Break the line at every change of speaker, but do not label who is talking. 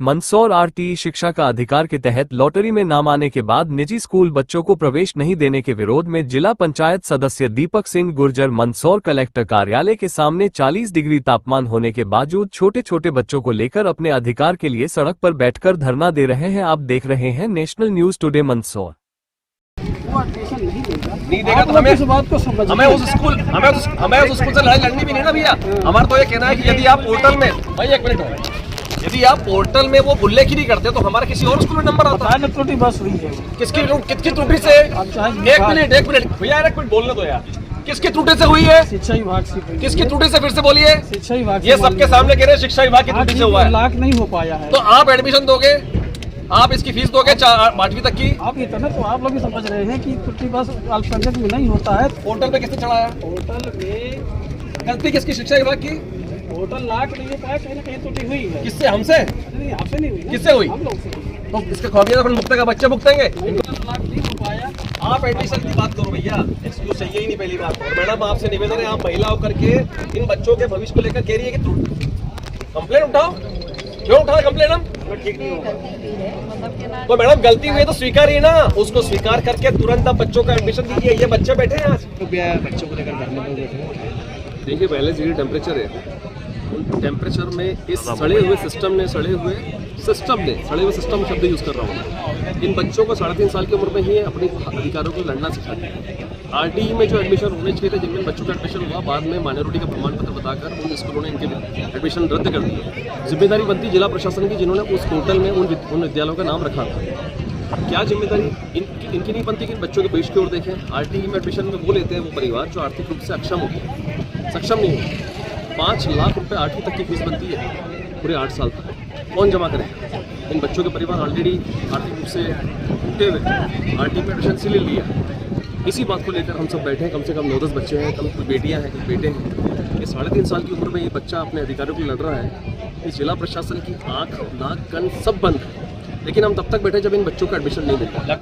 Mandsaur RTE शिक्षा का अधिकार के तहत लॉटरी में नाम आने के बाद निजी स्कूल बच्चों को प्रवेश नहीं देने के विरोध में जिला पंचायत सदस्य दीपक सिंह गुर्जर मंदसौर कलेक्टर कार्यालय के सामने 40 डिग्री तापमान होने के बावजूद छोटे छोटे बच्चों को लेकर अपने अधिकार के लिए सड़क पर बैठकर धरना दे रहे हैं। आप देख रहे हैं नेशनल न्यूज टुडे मंदसौर।
नहीं देगा तो हमें उस स्कूल से लड़ाई लड़नी भी नहीं ना भैया। हमारा तो ये कहना है कि यदि आप पोर्टल में भाई एक मिनट यदि आप पोर्टल में वो उल्लेख ही नहीं करते तो हमारा किसी और स्कूल में नंबर आता है।
त्रुटि बस हुई है।
किसकी त्रुटि से? एक मिनट भैया एक मिनट बोलने दो यार। किसकी त्रुटि से हुई है?
शिक्षा विभाग से।
किसकी त्रुटि से? फिर से बोलिए।
शिक्षा विभाग।
ये सबके सामने कह रहे हैं शिक्षा विभाग की त्रुटि से हुआ है।
लाख नहीं हो पाया है
तो आप एडमिशन दोगे, आप इसकी फीस दोगे 8वीं तक की।
आप इतना तो आप लोग भी समझ रहे हैं कि त्रुटि बस अल्पसंख्यक में नहीं होता है।
पोर्टल पे किसने चढ़ाया?
पोर्टल में
गलती किसकी? शिक्षा विभाग की।
पोर्टल लाख नहीं हो पाया, कहीं ना कहीं त्रुटि हुई है।
किससे? हमसे
नहीं, आपसे नहीं हुई।
किससे हुई?
हम लोग से।
तो इसका खामियाजा कौन भुगतेगा? बच्चे भुगतेंगे।
लाख नहीं हो पाया।
आप एडमिशन की बात करो भैया, एक्सक्यूज चाहिए ही नहीं पहली बात। और मैडम आपसे निवेदन है, आप महिला होकर के इन बच्चों के भविष्य को लेकर कह रही है कि कंप्लेन उठाओ। क्यों उठा कंप्लेन? हम ठीक नहीं होगा तो मैडम गलती हुई है तो स्वीकारिए ना, उसको स्वीकार करके तुरंत आप बच्चों का एडमिशन दीजिए। ये बच्चे बैठे हैं आज
बच्चों को लेकर धरने पर बैठे।
देखिए पहले से टेम्परेचर है, उन टेम्परेचर में इस सड़े हुए सिस्टम सड़े हुए सिस्टम शब्द यूज कर रहा हूँ। इन बच्चों को 3.5 साल की उम्र में ही अपने अधिकारों को लड़ना सिखाते हैं। आरटीई में जो एडमिशन होने चाहिए थे, जिनमें बच्चों का एडमिशन हुआ, बाद में माइनॉरिटी का प्रमाण पत्र बताकर उन स्कूलों ने इनके एडमिशन रद्द कर दिया। जिम्मेदारी बनती जिला प्रशासन की, जिन्होंने उस पोर्टल में उन विद्यालयों का नाम रखा था। क्या जिम्मेदारी इनकी नहीं बनती कि इन बच्चों के भविष्य की ओर देखें? आरटीई में एडमिशन में वो लेते हैं वो परिवार जो आर्थिक रूप से सक्षम नहीं है। 5 लाख रुपए 8वीं तक की फीस बनती है पूरे 8 साल तक। कौन जमा करे? इन बच्चों के परिवार ऑलरेडी आर्थिक रूप से टूटे हुए, आरटीई में एडमिशन इसीलिए लिया। इसी बात को लेकर हम सब बैठे हैं। कम से कम 9-10 बच्चे हैं, कम कुछ बेटियां हैं, कुछ बेटे हैं। ये 3.5 साल की उम्र में ये बच्चा अपने अधिकारों को लड़ रहा है। इस जिला प्रशासन की आंख, नाक, कान सब बंद है, लेकिन हम तब तक बैठे जब इन बच्चों का एडमिशन नहीं मिलता।